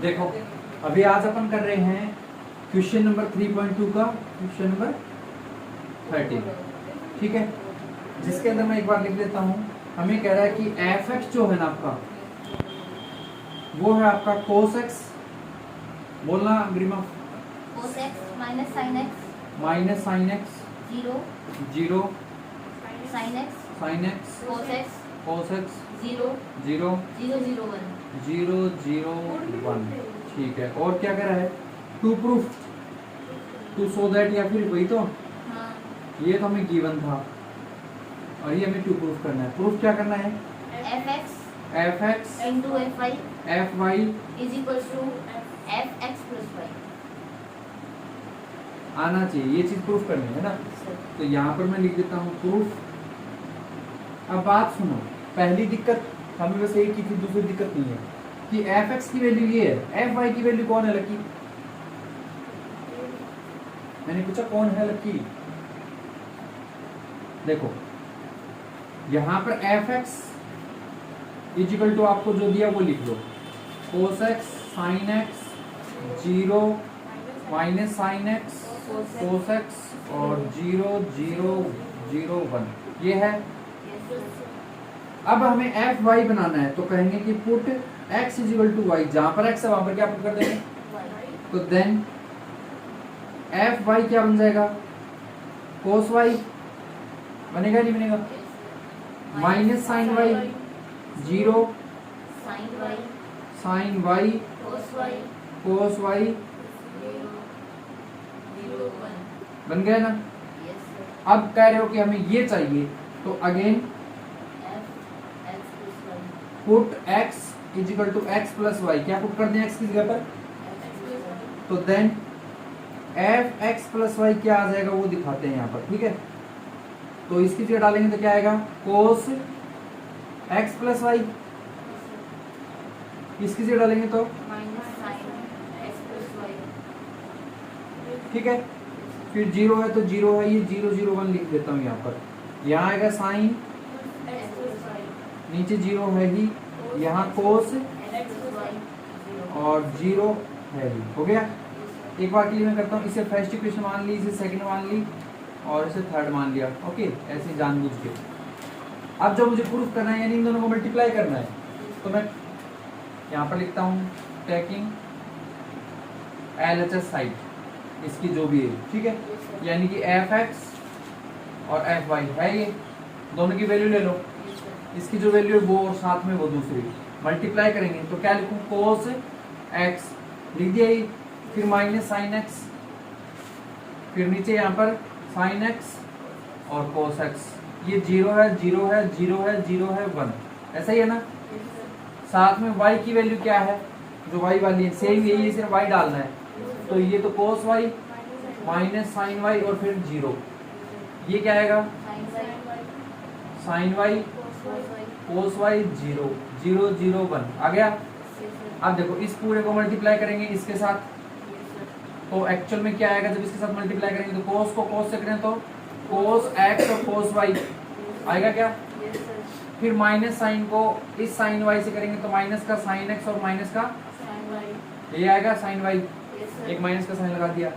देखो अभी आज अपन कर रहे हैं क्वेश्चन नंबर 3.2 का क्वेश्चन नंबर 13, ठीक है, जिसके अंदर मैं एक बार लिख लेता हूँ। हमें कह रहा है कि एफ एक्स जो है ना आपका, वो है आपका कोस एक्स, बोलना ग्रीमा, cos x minus sine x zero sine x sine x cos x zero 0 0 1, ठीक है। और क्या कह रहा है, to proof to so that, या फिर वही तो, हाँ ये तो हमें गिवन था और ये हमें टू प्रूफ करना है। प्रूफ क्या करना है, f x into f y is equals to f x plus y. आना चाहिए, ये चीज प्रूफ करनी है ना। तो यहाँ पर मैं लिख देता हूँ प्रूफ। अब बात सुनो, पहली दिक्कत हमें बस एक ही थी, दूसरी दिक्कत नहीं है कि एफ एक्स की वैल्यू ये है, एफ वाई की वैल्यू कौन है लकी, मैंने पूछा कौन है लकी। देखो यहाँ पर एफ एक्स इजिकल टू आपको जो दिया वो लिख लो, cos x sine x 0 minus sine x cos x और 0 0 0 1, ये है। अब हमें एफ वाई बनाना है, तो कहेंगे कि put x is equal to y, जहां पर एक्स है वहां पर क्या पुट कर देंगे, तो देन एफ वाई क्या बन जाएगा, कोस वाई बनेगा नहीं बनेगा, minus sine y 0 sine y cos y बन गया ना। अब कह रहे हो कि हमें ये चाहिए, तो again put x is equal to x plus y, क्या पुट कर दें एक्स की जगह पर, तो then f x plus y क्या आ जाएगा वो दिखाते हैं यहाँ पर, ठीक है। तो इसकी जगह डालेंगे तो क्या आएगा, कोस एक्स प्लस वाई, इसकी जगह डालेंगे तो ठीक है। फिर 0 है तो 0 है, ये 0 0 1 लिख देता हूँ यहाँ पर। यहाँ आएगा साइन, नीचे 0 है ही, यहाँ कोस और 0 है ही, हो गया। एक बार के लिए मैं करता हूँ, इसे फर्स्ट इक्वेशन मान ली, इसे सेकंड मान ली और इसे थर्ड मान लिया, ओके, ऐसे जानबूझ के। अब जो मुझे प्रूफ करना है यानी इन दोनों को मल्टीप्लाई करना है, तो मैं यहाँ पर लिखता हूँ टेकिंग LHS साइड इसकी जो भी है, ठीक है, यानी कि एफ एक्स और एफ वाई है, ये दोनों की वैल्यू ले लो, इसकी जो वैल्यू है वो और साथ में वो दूसरी मल्टीप्लाई करेंगे, तो क्या लिखूं, कोस एक्स लिख दिया ही, फिर माइनस साइन एक्स, फिर नीचे यहाँ पर साइन एक्स और कोस एक्स, ये 0 है 0 है 0 है 0 है 1, ऐसा ही है ना। साथ में y की वैल्यू क्या है, जो y वाली है सेम यही है, सिर्फ y डालना है, तो ये तो कोस y माइनस साइन y और फिर 0, ये क्या आएगा, साइन y कोस y 0 0 0 1 आ गया। अब देखो इस पूरे को मल्टीप्लाई करेंगे इसके साथ, तो एक्चुअल में क्या आएगा, जब इसके साथ मल्टीप्लाई करेंगे तो कोस को कोस से करें तो कोस एक्स और कोस वाई आएगा क्या, फिर माइनस साइन को इस साइन वाई से करेंगे तो माइनस का साइन एक्स और माइनस का ये आएगा साइन वाई, एक माइनस का साइन लगा दिया।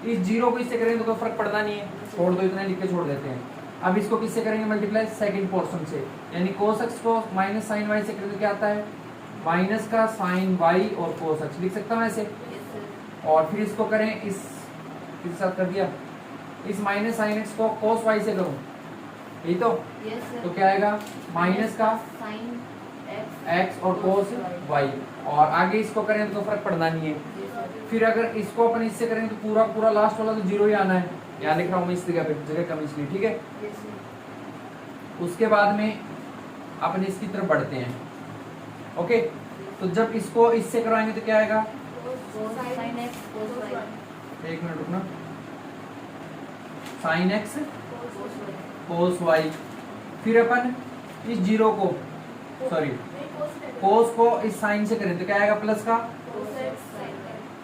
इस 0 को इससे करेंगे तो कोई फर्क पड़ना नहीं है, छोड़ दो, इतना लिख के छोड़ देते हैं। अब इसको किससे करेंगे मल्टीप्लाई, सेकंड पोर्शन से, यानी कोस एक्स को माइनस साइन वाई से करेंगे तो क्या आता है, माइनस का साइन वाई और कोस एक्स लिख सकता हूँ ऐसे, और फिर इसको करें इसके साथ कर दिया, इस माइनस साइन एक्स को कोस वाई से करूँ, यही तो क्या आएगा, माइनस का साइन एक्स और कोस वाई, और आगे इसको करें तो फर्क पड़ना नहीं है। फिर अगर इसको अपन इससे करेंगे तो पूरा पूरा लास्ट वाला तो 0 ही आना है, यहाँ लिख रहा हूँ मैं इस जगह कम इसलिए, ठीक है। उसके बाद में अपन इसकी तरफ बढ़ते हैं, ओके। तो जब इसको इससे करवाएंगे तो क्या आएगा, एक मिनट रुकना, साइन एक्स कोस वाई, फिर अपन इस 0 को सॉरी कोस को इस साइन से करें तो क्या आएगा, प्लस का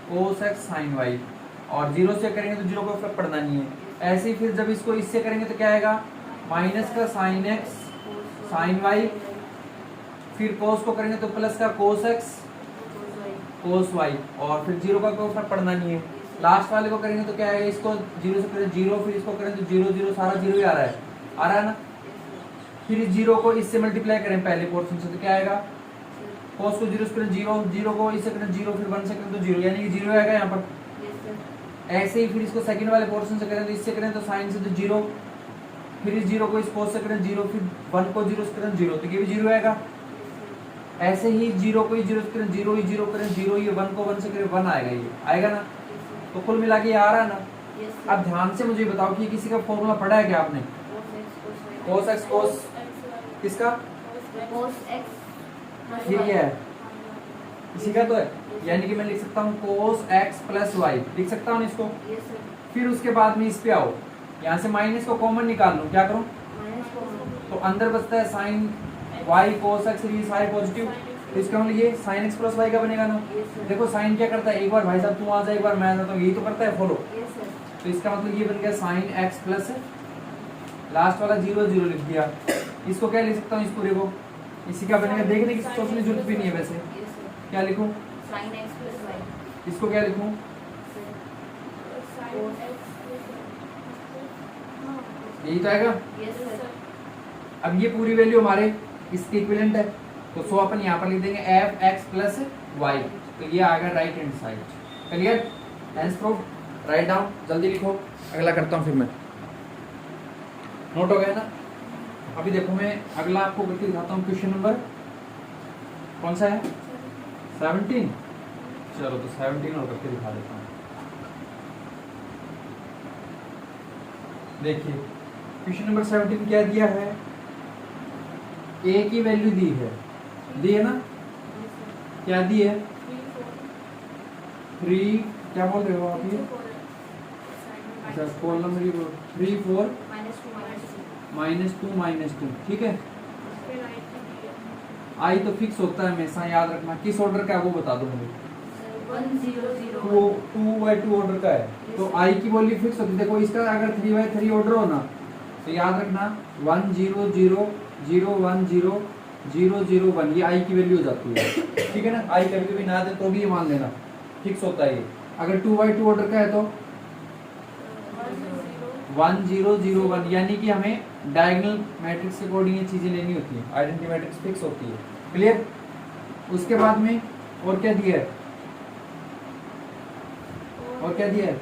कोस एक्स साइन वाई, और 0 से करेंगे तो 0 को फर्क पड़ना नहीं है। ऐसे ही फिर जब इसको इससे करेंगे तो क्या आएगा, माइनस का साइन एक्स साइन वाई, फिर कोस को करेंगे तो प्लस का कोस एक्स कोस वाई, और फिर जीरो का कोई फर्क पड़ना नहीं है। लास्ट वाले को करेंगे तो क्या आएगा, इसको जीरो से करें जीरो, फिर इसको करें तो जीरो जीरो, सारा जीरो ही आ रहा है ना। फिर इस जीरो को इससे मल्टीप्लाई करें पहले पोर्शन से, तो क्या आएगा, कोस को जीरो से करें जीरो, जीरो को इससे करें जीरो, फिर वन से करें तो जीरो, यानी कि जीरो आएगा यहाँ पर। ऐसे ही फिर इसको सेकंड वाले पोर्शन से करें तो इससे करें तो साइन से तो जीरो, फिर इस जीरो को इस कोस से करें जीरो, फिर वन को जीरो से करें जीरो, तो ये भी जीरो आएगा। ऐसे ही जीरो को जीरो से करें जीरो, ही जीरो करें जीरो, ये वन को वन से करें वन आएगा, ये आएगा ना। तो कुल मिला के ये आ रहा है ना। अब ध्यान से मुझे बताओ कि किसी का फॉर्मूला पढ़ा है क्या आपने, कोस एक्स कोस किसका, ठीक है, इसी का तो है, यानी कि मैं लिख सकता हूँ कोस एक्स प्लस वाई, लिख सकता हूँ इसको। फिर उसके बाद में इस पे आओ, यहाँ से माइनस को कॉमन निकाल लूँ, क्या करूँ, तो अंदर बचता है साइन वाई कोस एक्स, ये सारे पॉजिटिव, तो इसका मतलब ये साइन एक्स प्लस वाई का बनेगा ना। देखो साइन क्या करता है, एक बार भाई साहब तू आ जा, एक बार मैं आ जाता हूँ, यही तो करता है फॉलो। तो इसका मतलब ये बन गया साइन एक्स प्लस, लास्ट वाला जीरो जीरो लिख दिया। इसको क्या लिख सकता हूँ, इस पूरे को, इसी का बनेगा, देखने की सोचने की जरूरत भी नहीं है वैसे। क्या लिखूं, sin x plus y, इसको क्या लिखूं, यही तो आएगा। yes sir, अब ये पूरी वैल्यू हमारे इसके इक्विवेलेंट है, तो सो अपन यहाँ पर लिख देंगे एफ एक्स प्लस वाई, तो ये आएगा right hand side. Clear, hence proof, write down, जल्दी लिखो, अगला करता हूँ फिर मैं। नोट हो गया ना। अभी देखो मैं अगला आपको करके दिखाता हूँ, क्वेश्चन नंबर कौन सा है, 17। चलो तो 17 और करके दिखा देता हूँ। देखिए क्वेश्चन नंबर 17 क्या दिया है, ए की वैल्यू दी है ना, क्या दी है, 3, क्या बोल रहे हो आप ये, अच्छा कॉलम नंबर 3 4 -2 -2, ठीक है। आई तो फिक्स होता है हमेशा, याद रखना, किस ऑर्डर का है वो बता दो मुझे, 2/2 ऑर्डर का है, तो आई की वैल्यू फिक्स होती है। देखो इसका अगर 3/3 ऑर्डर हो ना, तो याद रखना 1 0 0 0 1 0 0 0 1, ये आई की वैल्यू हो जाती है, ठीक है ना। आई कभी भी ना दे तो भी ये मान लेना फिक्स होता है ये। अगर 2/2 ऑर्डर का है तो 1 0 0 1, यानी कि हमें डायगोनल मैट्रिक्स के अकॉर्डिंग ये चीजें लेनी होती है, आइडेंटिटी मैट्रिक्स फिक्स होती है। क्लियर, उसके बाद में और क्या दिया है, और क्या दिया है,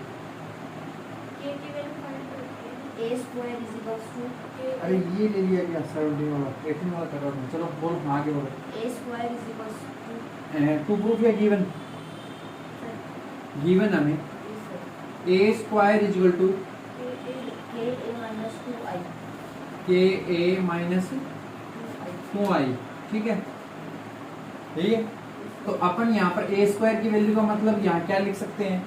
a square is equals to, अरे ये ले लिया क्या, 17 वाला 18 वाला कर रहा हूँ, चलो बोलो, हाँ आगे बोलो। a square is equals to, to proof या गिवन, गिवन हमें a square is equal to ka minus 2i, ka-2i, ठीक है, यही है। तो अपन यहाँ पर a स्क्वायर की वैल्यू का मतलब यहाँ क्या लिख सकते हैं,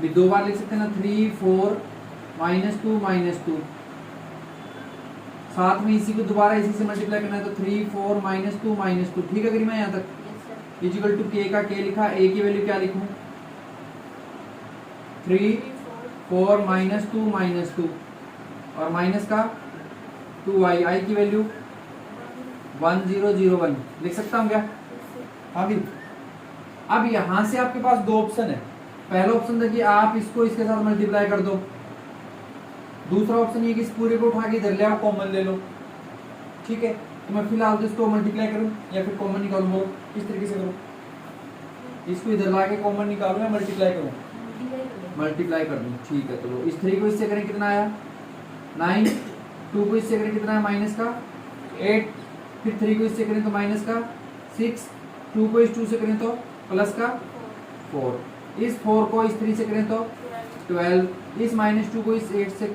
भी दो बार लिख सकते हैं ना, 3 4 -2 -2, साथ में इसी को दोबारा इसी से मल्टीप्लाई करना है, तो 3 4 -2 -2, ठीक है। अगर मैं यहाँ तक इक्वल टू के का के लिखा, a की वैल्यू क्या लिखूं, 3 4 -2 -2, और माइनस का 2i, आई की वैल्यू 1 0 0 1, लिख सकता हूँ क्या। अभी अब यहाँ से आपके पास दो ऑप्शन है, पहला ऑप्शन था कि आप इसको इसके साथ मल्टीप्लाई कर दो, दूसरा ऑप्शन ये कि इस पूरे को उठा के इधर ले आओ, कॉमन ले लो, ठीक है। तो मैं फिलहाल तो इसको मल्टीप्लाई करूँ या फिर कॉमन निकालूँ, बोलो किस तरीके से करूँ, इसको इधर ला के कॉमन निकालूँ या मल्टीप्लाई करूँ, मल्टीप्लाई कर दूँ, ठीक है। तो इस 3 को इससे करें कितना आया 9, 2 को इससे करें कितना है माइनस का 8, फिर 3 को इससे करें तो माइनस का 6, 2 को इस 2 से करें तो प्लस का 4, इस 4 को इस 3 से करें तो 12, इस -2 को इस 8 से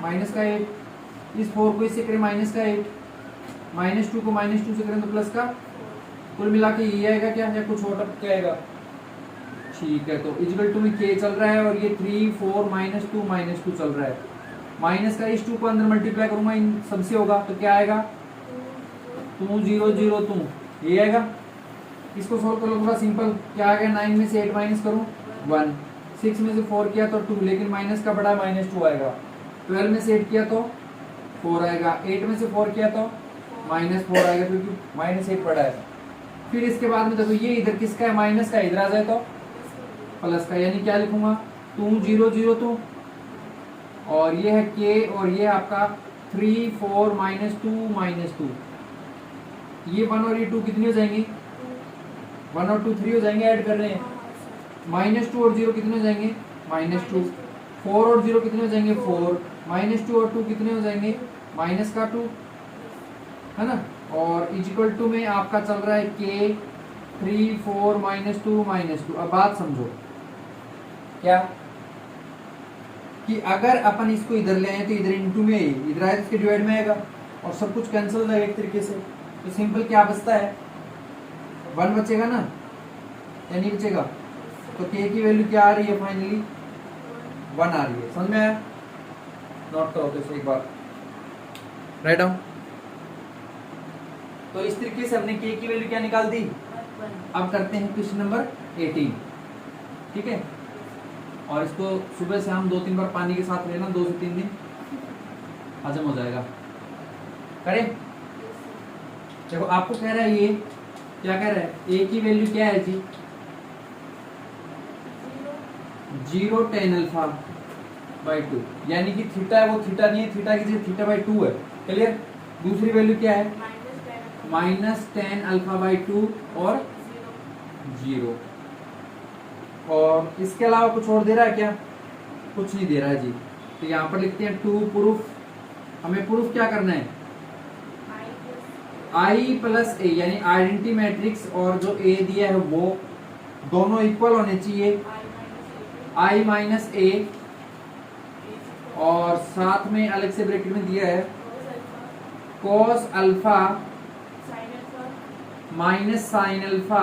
माइनस का 8, इस 4 को इससे करें माइनस का 8, -2 को -2 से करें तो प्लस का, कुल मिला के ये आएगा क्या, या कुछ और क्या आएगा, ठीक है। तो इक्वल टू में के चल रहा है और ये 3 4 -2 चल रहा है, माइनस का इस 2 को अंदर मल्टीप्लाई करूंगा इन सबसे होगा, तो क्या आएगा 2 0 0 2, ये आएगा। इसको सोल्व कर लो थोड़ा सिंपल, क्या आ गया, 9 में से 8 माइनस करूं 1, 6 में से 4 किया तो 2, लेकिन माइनस का बड़ा -2 आएगा, 12 में से 8 किया तो 4 आएगा, 8 में से 4 किया तो -4 आएगा, क्योंकि -8 बड़ा है। फिर इसके बाद में देखो ये इधर किसका है, माइनस का, इधर आ जाए तो प्लस का, यानी क्या लिखूंगा 2 0 0 2, और ये है k, और ये है आपका 3 4 -2 -2। ये 1 और ये 2 कितनी हो जाएंगी, 1 और 2 3 हो जाएंगे, ऐड कर रहे हैं। -2 और 0 कितने हो जाएंगे, -2। 4 और 0 कितने हो जाएंगे, 4। -2 और 2 कितने हो जाएंगे, -2, है ना। और इक्वल टू में आपका चल रहा है k 3 4 -2 -2। अब बात समझो क्या, कि अगर अपन इसको इधर ले आए तो इधर इनटू में, इधर आए तो इसके डिवाइड में आएगा और सब कुछ कैंसिल हो जाएगा एक तरीके से। तो सिंपल क्या बचता है, 1 बचेगा ना, या नहीं बचेगा। तो k की वैल्यू क्या आ रही है, फाइनली 1 आ रही है। समझ में आया, नोट करो तो एक बार, राइट डाउन। तो इस तरीके से हमने k की वैल्यू क्या निकाल दी। अब करते हैं क्वेश्चन नंबर 18, ठीक है। और इसको सुबह से हम 2-3 बार पानी के साथ लेना, 2 से 3 दिन हजम हो जाएगा। करें, देखो आपको कह रहा है, ये क्या कह रहा है, a की वैल्यू क्या है जी, 0 tan α/2, यानी कि थीटा है वो थीटा नहीं है, थीटा की जगह θ/2 है। क्लियर। दूसरी वैल्यू क्या है, -tan α/2 और 0। और इसके अलावा कुछ और दे रहा है क्या, कुछ नहीं दे रहा है जी। तो यहाँ पर लिखते हैं 2 प्रूफ। हमें प्रूफ क्या करना है, i + a, यानी आइडेंटिटी मैट्रिक्स और जो a दिया है वो दोनों इक्वल होने चाहिए, i - a, और साथ में अलग से ब्रैकेट में दिया है cos α - sin α,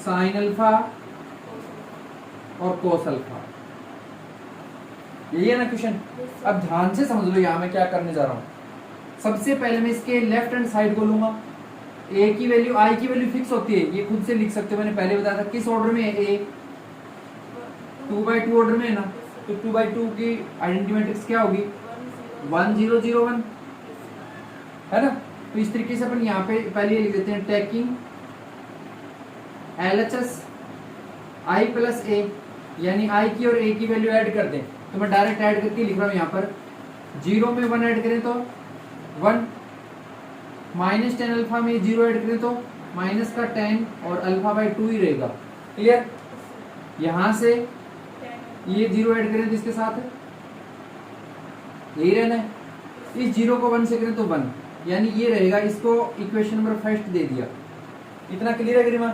sin α और cos α। यही है ना क्वेश्चन। अब ध्यान से समझ लो यहाँ मैं क्या करने जा रहा हूँ। सबसे पहले मैं इसके लेफ्ट हैंड साइड को लूंगा। a की वैल्यू, i की वैल्यू फिक्स होती है, ये खुद से लिख सकते हो, मैंने पहले बताया था। किस ऑर्डर में है a, 2/2 ऑर्डर में है ना। तो 2/2 की आइडेंटिटी मैट्रिक्स क्या होगी, 1 0 0 1, है ना। तो इस तरीके से अपन यहाँ पे पहले लिख देते हैं, टेकिंग LHS i + a, यानी i की और a की वैल्यू ऐड कर दें। तो मैं डायरेक्ट ऐड करके लिख रहा हूँ यहाँ पर, 0 में 1 ऐड करें तो 1, -tan α में 0 ऐड करें तो माइनस का tan और α/2 ही रहेगा। क्लियर। यहां से ये 0 ऐड करें तो इसके साथ यही रहना है। इस 0 को 1 से करें तो 1, यानी ये रहेगा। इसको इक्वेशन नंबर फर्स्ट दे दिया। इतना क्लियर है गरिमा।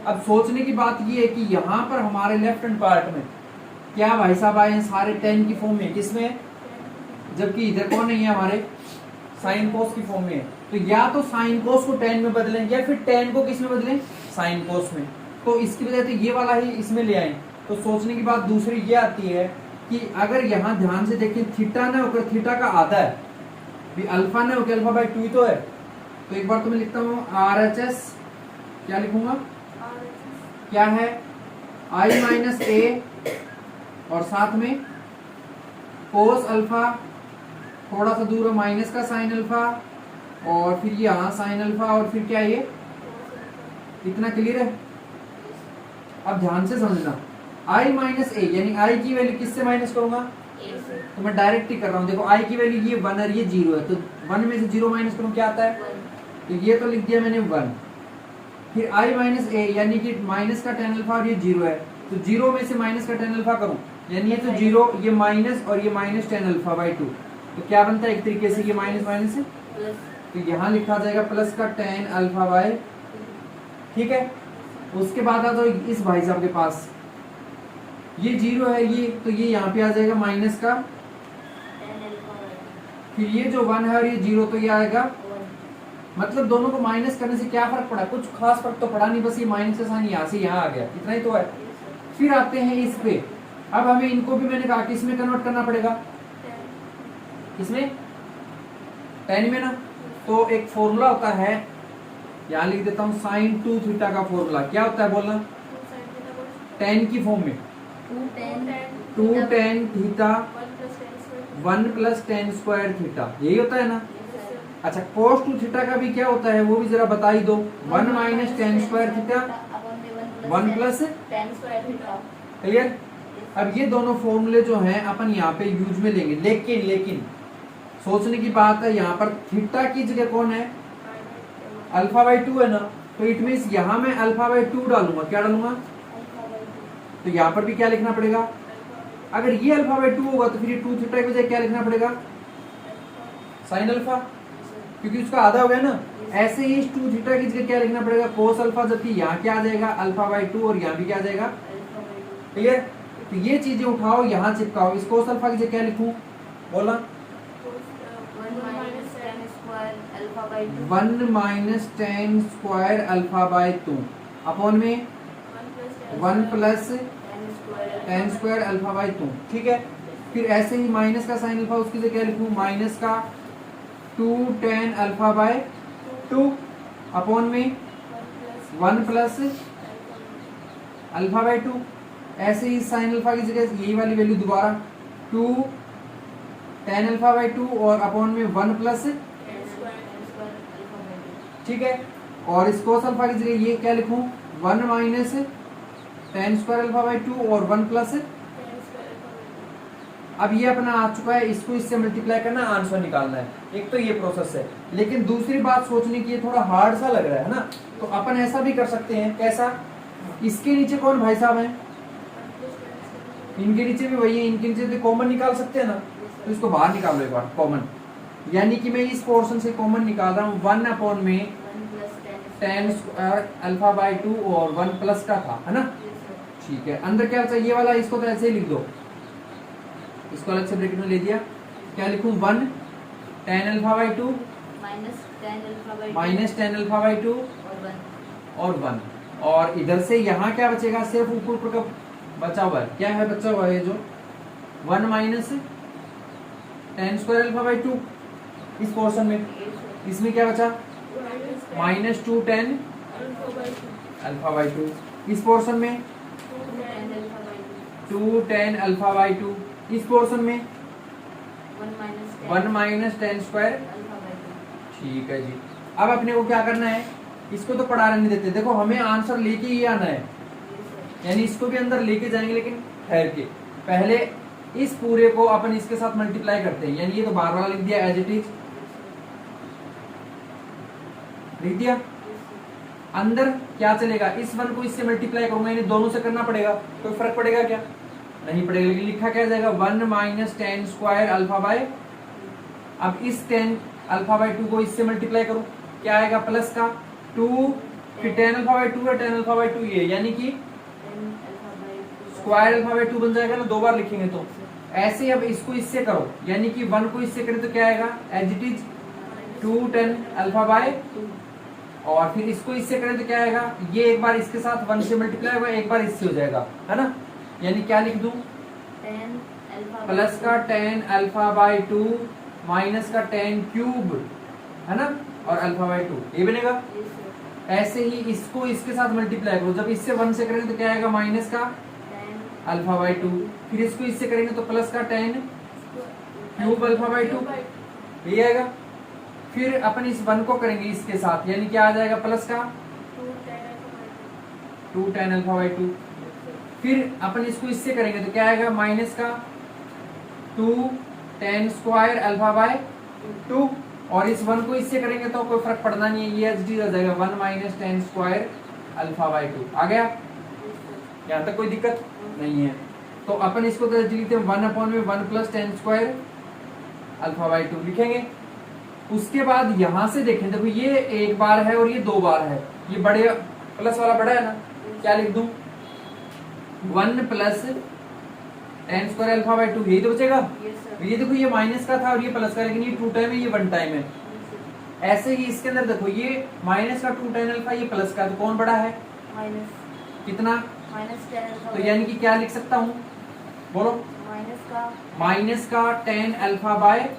अब सोचने की बात ये है कि यहाँ पर हमारे लेफ्ट हैंड पार्ट में क्या भाई साहब आए हैं, सारे tan की फॉर्म में, किसमें, जबकि इधर कौन नहीं है हमारे, साइन कोस की फॉर्म में है। तो या तो साइन कोस को tan में बदलें या फिर tan को किस में बदलें, साइन कोस में। तो इसकी वजह से ये वाला ही इसमें ले आए। तो सोचने की बात दूसरी ये आती है कि अगर यहाँ ध्यान से देखें, थीटा ना होकर थीटा का आधा है, भी अल्फा ना होकर α/2 ही तो है। तो एक बार तो मैं लिखता हूँ RHS, क्या लिखूंगा, क्या है, i - a और साथ में cos अल्फा, थोड़ा सा दूर है माइनस का sin अल्फा, और फिर यहाँ sin अल्फा, और फिर क्या ये, इतना क्लियर है। अब ध्यान से समझना, i - a, यानी i की वैल्यू किससे माइनस करूंगा, तो मैं डायरेक्ट ही कर रहा हूँ। देखो i की वैल्यू ये 1 और ये 0 है, तो 1 में से 0 माइनस करूँ क्या आता है, तो ये तो लिख दिया मैंने 1। फिर i - a, यानी कि माइनस का tan अल्फा और ये 0 है, तो 0 में से माइनस का tan अल्फा करूँ, यानी ये तो 0, ये माइनस और ये माइनस tan अल्फा/2, तो क्या बनता है एक तरीके से, ये माइनस माइनस है, तो यहाँ लिखा जाएगा प्लस का tan अल्फा/, ठीक है। उसके बाद आ जाओ इस भाई साहब के पास, ये 0 है ये, तो ये यहाँ पे आ जाएगा माइनस का, फिर ये जो 1 है और ये 0, तो ये आएगा। मतलब दोनों को माइनस करने से क्या फर्क पड़ा, कुछ खास फर्क तो पड़ा नहीं, बस ये माइनस का साइन यहाँ से यहाँ आ गया, इतना ही तो है। फिर आते हैं इस पे। अब हमें इनको भी मैंने कहा किस में कन्वर्ट करना पड़ेगा, किसमें, tan में ना। तो एक फॉर्मूला होता है, यहाँ लिख देता हूँ, sin 2 थीटा का फॉर्मूला क्या होता है बोलना, tan की फॉर्म में 2 tan थीटा 1 + tan² थीटा, यही होता है ना। अच्छा cos 2 थीटा का भी क्या होता है वो भी जरा बता ही दो। 1 minus ten square theta, 1 plus ten square theta. Clear. अब ये दोनों फॉर्मूले जो हैं अपन यहाँ पे यूज में लेंगे, लेकिन सोचने की बात है यहाँ पर थीटा की जगह कौन है, अल्फा बाई 2 है ना, तो इट मीन्स यहाँ मैं अल्फा बाई 2 डालूंगा। क्या डालूंगा, तो यहाँ पर भी क्या लिखना पड़ेगा, अगर ये अल्फा बाई 2 होगा तो फिर ये 2 थीटा की बजाय क्या लिखना पड़ेगा, साइन अल्फा, क्योंकि उसका आधा हो गया ना। ऐसे ही 2 थीटा की जगह क्या लिखना पड़ेगा, कोस अल्फा, जबकि यहाँ क्या आ जाएगा अल्फा बाई 2 और यहाँ भी क्या आ जाएगा, क्लियर। तो ये चीजें उठाओ यहाँ चिपकाओ। इस कोस अल्फा की जगह क्या लिखूं, बोला 1 minus ten square alpha by 2। 1 minus ten square alpha by 2 upon में 1 plus ten square alpha by 2, ठीक है। फिर ऐसे ही माइनस का साइन अल्फा, उसकी जगह क्या लिखूं, माइनस का 2 टेन अल्फा बाई 2 अपॉन में 1 प्लस अल्फा बाई 2। ऐसे ही साइन अल्फा की जगह यही वाली वैल्यू दोबारा 2 टेन अल्फा बाई 2 और अपॉन में 1 प्लस, ठीक है। और इस कोस अल्फा की जगह ये क्या लिखूं, 1 minus ten square alpha by 2 और 1 प्लस। अब ये अपना आ चुका है, इसको इससे मल्टीप्लाई करना, आंसर निकालना है। एक तो ये प्रोसेस है, लेकिन दूसरी बात सोचने की, ये थोड़ा हार्ड सा लग रहा है ना, तो अपन ऐसा भी कर सकते हैं। कैसा, इसके नीचे कौन भाई साहब है, इनके नीचे भी वही है, इनके नीचे तो कॉमन निकाल सकते हैं ना, तो इसको बाहर निकाल लो एक बार कॉमन। यानी कि मैं इस पोर्शन से कॉमन निकाल रहा हूँ 1 अपॉन में टेन स्क्वायर अल्फा बाई 2 और 1 प्लस का था, है ना। ठीक है, अंदर क्या चाहिए वाला, इसको तो ऐसे ही लिख दो, इसको अलग से ब्रैकेट में ले दिया। क्या लिखूं, 1 tan alpha by 2 minus tan alpha by 2 और 1। और इधर से यहाँ क्या बचेगा, सिर्फ ऊपर का बचा हुआ है। क्या है बचा हुआ है, जो 1 minus ten square alpha by 2 इस पोर्शन में। इसमें क्या बचा, माइनस 2 टेन अल्फा बाई 2 इस पोर्शन में, 2 टेन अल्फा बाई 2 इस पोर्शन में, 1 माइनस टेन स्क्वायर। ठीक है जी। अब अपने को क्या करना है, इसको तो पढ़ा रहने देते, देखो हमें आंसर लेके ही आना है, यानी इसको भी अंदर लेके जाएंगे, लेकिन ठहर के। पहले इस पूरे को अपन इसके साथ मल्टीप्लाई करते हैं, यानी ये तो बार बार लिख दिया एज इट इज, लिख दिया। अंदर क्या चलेगा, इस 1 को इससे मल्टीप्लाई करूंगा, यानी दोनों से करना पड़ेगा, कोई फर्क पड़ेगा क्या, नहीं पड़ेगा। लेकिन लिखा क्या जाएगा, 1 minus ten square alpha by, अब इस 10 अल्फा बाय 2 को इससे मल्टीप्लाई करो, क्या आएगा, प्लस का 2, फिर 10 अल्फा बाय 2 है, 10 अल्फा बाय 2 ये, यानी कि स्क्वायर अल्फा बाय 2 बन जाएगा ना, दो बार लिखेंगे तो। ऐसे अब इसको इससे करो, यानी कि 1 को इससे करें तो क्या आएगा, as it is 2 10 alpha by 2, और फिर इसको इससे करें तो क्या आएगा, ये एक बार इसके साथ 1 से मल्टीप्लाई होगा, एक बार इससे हो जाएगा, है ना। यानी क्या लिख दूं, प्लस का 10 अल्फा बाय 2 माइनस का 10 क्यूब, है ना, और अल्फा बाय 2 ये बनेगा। ऐसे ही इसको इसके साथ मल्टीप्लाई करो, जब इससे 1 से करेंगे तो क्या आएगा, माइनस का अल्फा बाय 2, फिर इसको इससे करेंगे तो प्लस का 10 क्यूब अल्फा बाय 2 ये आएगा। फिर अपन इस 1 को करेंगे इसके साथ, यानी क्या आ जाएगा, प्लस का 2 10 अल्फा बाय 2, फिर अपन इसको इससे करेंगे तो क्या आएगा, माइनस का 2 10 स्क्वायर अल्फा बाय 2, और इस 1 को इससे करेंगे तो कोई फर्क पड़ना नहीं है, ये एच डी आ जाएगा, 1 माइनस 10 स्क्वायर अल्फा बाय 2 आ गया। यहाँ तक कोई दिक्कत नहीं है। तो अपन इसको तो लिखते हैं 1 अपॉन में 1 प्लस 10 स्क्वायर अल्फा बाय 2 लिखेंगे। उसके बाद यहां से देखें, देखो ये एक बार है और ये 2 बार है, ये बड़े प्लस वाला बड़ा है ना, क्या लिख दूं, 1 प्लस 10 स्क्वायर अल्फा बाय 2 यही तो बचेगा। ये देखो ये माइनस का था और ये प्लस का, लेकिन ये 2 टाइम है, ये 1 टाइम है। ऐसे ही इसके अंदर देखो, ये माइनस का 2 10 अल्फा, ये प्लस का, तो कौन बड़ा है, माइनस कितना, माइनस 10 अल्फा। तो यानी कि क्या लिख सकता हूँ, बोलो, माइनस का 10 अल्फा बाय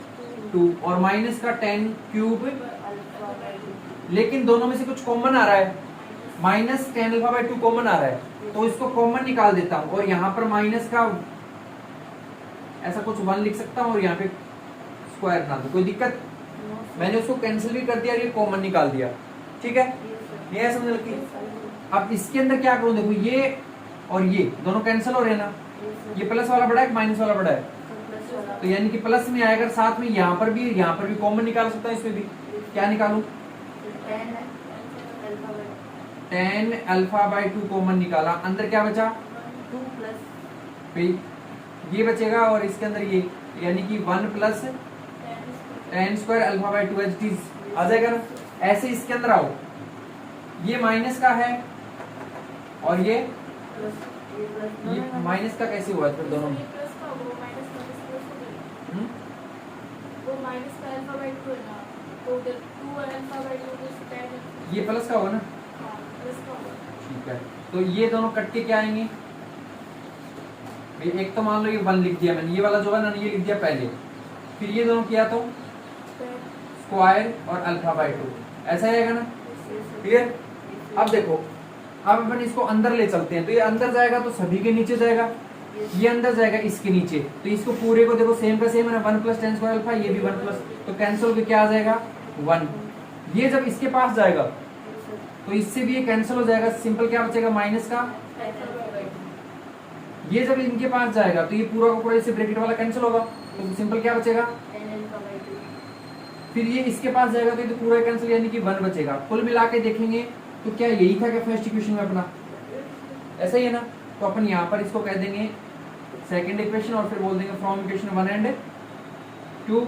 2 और माइनस का 10 क्यूब अल्फा बाय 2। लेकिन दोनों में से कुछ कॉमन आ रहा है, माइनस 10 अल्फा बाय 2 कॉमन आ रहा है, तो इसको कॉमन निकाल देता हूँ, और यहाँ पर माइनस का ऐसा कुछ 1 लिख सकता हूँ, और यहाँ पे स्क्वायर बना दो, कोई दिक्कत मैंने उसको कैंसिल भी कर दिया और ये कॉमन निकाल दिया, ठीक है, ये है समझ लगती। अब इसके अंदर क्या करूं, देखो ये और ये दोनों कैंसिल हो रहे हैं ना, ये प्लस वाला बड़ा है माइनस वाला बड़ा है, तो यानी कि प्लस में आएगा, साथ में यहाँ पर भी कॉमन निकाल सकता हूँ, इसमें भी क्या निकालूं, tan अल्फा बाई 2 कॉमन निकाला, अंदर क्या बचा 2 प्लस ये बचेगा और इसके अंदर ये, यानी कि 1 plus tan square alpha by 2 h d आ जाएगा ना। ऐसे इसके अंदर आओ, ये माइनस का है और ये माइनस का कैसे हुआ फिर दोनों में, ये प्लस का होगा ना, ठीक है। तो ये दोनों कट के क्या आएंगे, एक तो मान लो ये 1 लिख दिया मैंने, ये वाला जो है ना ये लिख दिया पहले, फिर ये दोनों किया तो स्क्वायर और अल्फा बाई 2 ऐसा आएगा ना, क्लियर। अब देखो, अब अपन इसको अंदर ले चलते हैं, तो ये अंदर जाएगा तो सभी के नीचे जाएगा, ये अंदर जाएगा इसके नीचे, तो इसको पूरे को देखो सेम का सेम है ना, 1 प्लस tan स्क्वायर अल्फा, ये भी 1 प्लस, तो कैंसिल होकर क्या आ जाएगा 1। ये जब इसके पास जाएगा तो इससे भी ये कैंसिल हो जाएगा, सिंपल क्या बचेगा माइनस का, ये जब इनके पास जाएगा तो ये पूरा का पूरा इससे ब्रैकेट वाला कैंसिल होगा, तो सिंपल क्या बचेगा, फिर ये इसके पास जाएगा तो ये तो पूरा कैंसिल, यानी कि 1 बचेगा। कुल मिला के देखेंगे तो क्या यही था क्या फर्स्ट इक्वेशन में अपना, ऐसा ही है ना, तो अपन यहाँ पर इसको कह देंगे सेकंड इक्वेशन और फिर बोल देंगे फ्रॉम इक्वेशन 1 एंड 2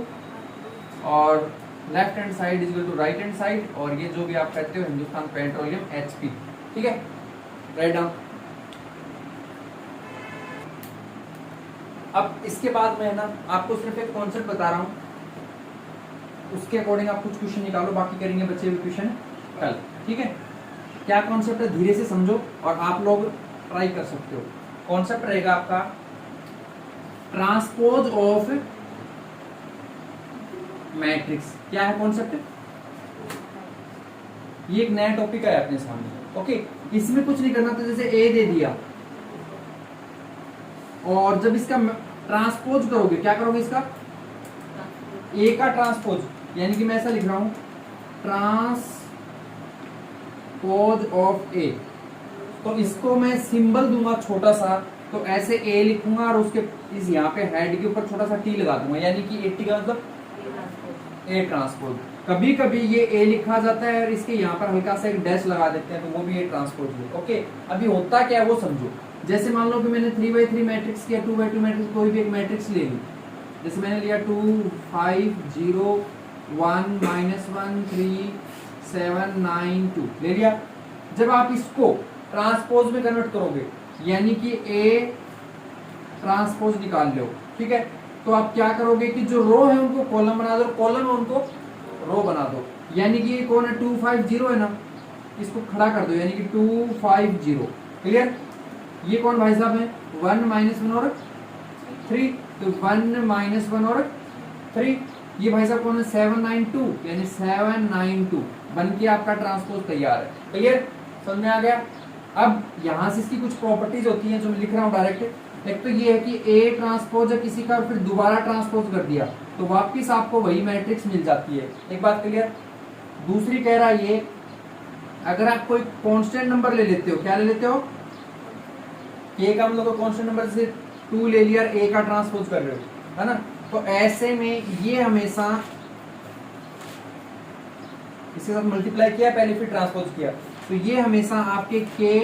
और left hand side is equal to right hand side, और ये जो भी आप कहते हो हिंदुस्तान पेट्रोलियम HP, ठीक है, राइट डाउन। अब इसके बाद मैं ना आपको सिर्फ एक कॉन्सेप्ट बता रहा हूँ, उसके अकॉर्डिंग आप कुछ क्वेश्चन निकालो, बाकी करेंगे बच्चे भी क्वेश्चन कल, ठीक है। क्या कॉन्सेप्ट है धीरे से समझो और आप लोग ट्राई कर सकते हो। कॉन्सेप्ट रहेगा आपका ट्रांसपोज ऑफ मैट्रिक्स। क्या है कॉन्सेप्ट, ये एक नया टॉपिक है अपने सामने, ओके। इसमें कुछ नहीं करना, तो जैसे ए दे दिया और जब इसका ट्रांसपोज करोगे, क्या करोगे इसका ए का ट्रांसपोज, यानी कि मैं ऐसा लिख रहा हूं ट्रांसपोज ऑफ ए, तो इसको मैं सिंबल दूंगा छोटा सा, तो ऐसे ए लिखूंगा और उसके इस यहाँ पे हेड के ऊपर छोटा सा टी लगा दूंगा, यानी कि 80 का मतलब ए ट्रांसपोज। कभी कभी ये ए लिखा जाता है और इसके यहाँ पर हल्का सा एक डैश लगा देते हैं, तो वो भी ए ट्रांसपोज है, ओके। अभी होता क्या है वो समझो। जैसे मान लो कि मैंने 3x3 मैट्रिक्स किया, 2x2 मैट्रिक्स, कोई भी एक मैट्रिक्स ले ली, जैसे मैंने लिया 2 5 0 1 -1 3 7 9 2 ले लिया। जब आप इसको ट्रांसपोज में कन्वर्ट करोगे, यानी कि ए ट्रांसपोज निकाल लो, ठीक है, तो आप क्या करोगे कि जो रो है उनको कॉलम बना दो, कॉलम है उनको रो बना दो, यानी कि ये कौन है 2 5 0 है ना, इसको खड़ा कर दो, यानी कि 2 5 0, क्लियर। ये कौन भाई साहब है 1 -1 और 3, तो 1 -1 और 3, ये भाई साहब कौन है 7 9 2, यानी 7 9 2 बन के आपका ट्रांसपोज तैयार है, क्लियर, समझ में आ गया। अब यहाँ से इसकी कुछ प्रॉपर्टीज होती हैं जो मैं लिख रहा हूँ डायरेक्ट। एक तो ये है कि ए ट्रांसपोज है किसी का और फिर दोबारा ट्रांसपोज कर दिया तो वापिस आपको वही मैट्रिक्स मिल जाती है, एक बात क्लियर। दूसरी कह रहा है ये, अगर आप कोई कांस्टेंट नंबर ले लेते हो, क्या ले लेते हो, ए का मतलब कांस्टेंट नंबर, जैसे 2 ले लिया, ए का ट्रांसपोज कर रहे हो, है ना, तो ऐसे में ये हमेशा इसके साथ मल्टीप्लाई किया पहले फिर ट्रांसपोज किया, तो ये हमेशा आपके के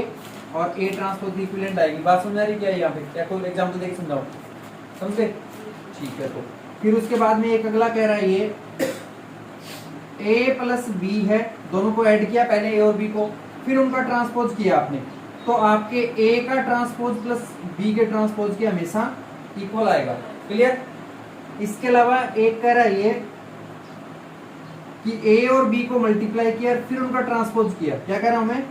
और ए ट्रांसपोज इक्विवेलेंट आएगी। बात समझ आ रही क्या है यहाँ पे, क्या कोई एग्जांपल देके समझाओ, समझे, ठीक है। तो फिर उसके बाद में एक अगला कह रहा है ये a प्लस बी है, दोनों को ऐड किया पहले ए और बी को, फिर उनका ट्रांसपोज किया आपने, तो आपके ए का ट्रांसपोज प्लस बी के ट्रांसपोज के हमेशा इक्वल आएगा, क्लियर। इसके अलावा एक कह रहा है ये कि ए और बी को मल्टीप्लाई किया फिर उनका ट्रांसपोज किया, क्या कह रहा हूं मैं,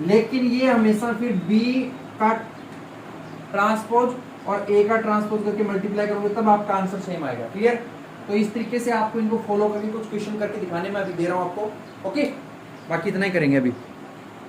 लेकिन ये हमेशा फिर बी का ट्रांसपोज और ए का ट्रांसपोज करके मल्टीप्लाई करोगे तब आपका आंसर सेम आएगा, क्लियर। तो इस तरीके से आपको इनको फॉलो करके कुछ क्वेश्चन करके दिखाने में अभी दे रहा हूं आपको, ओके। बाकी इतना ही करेंगे अभी।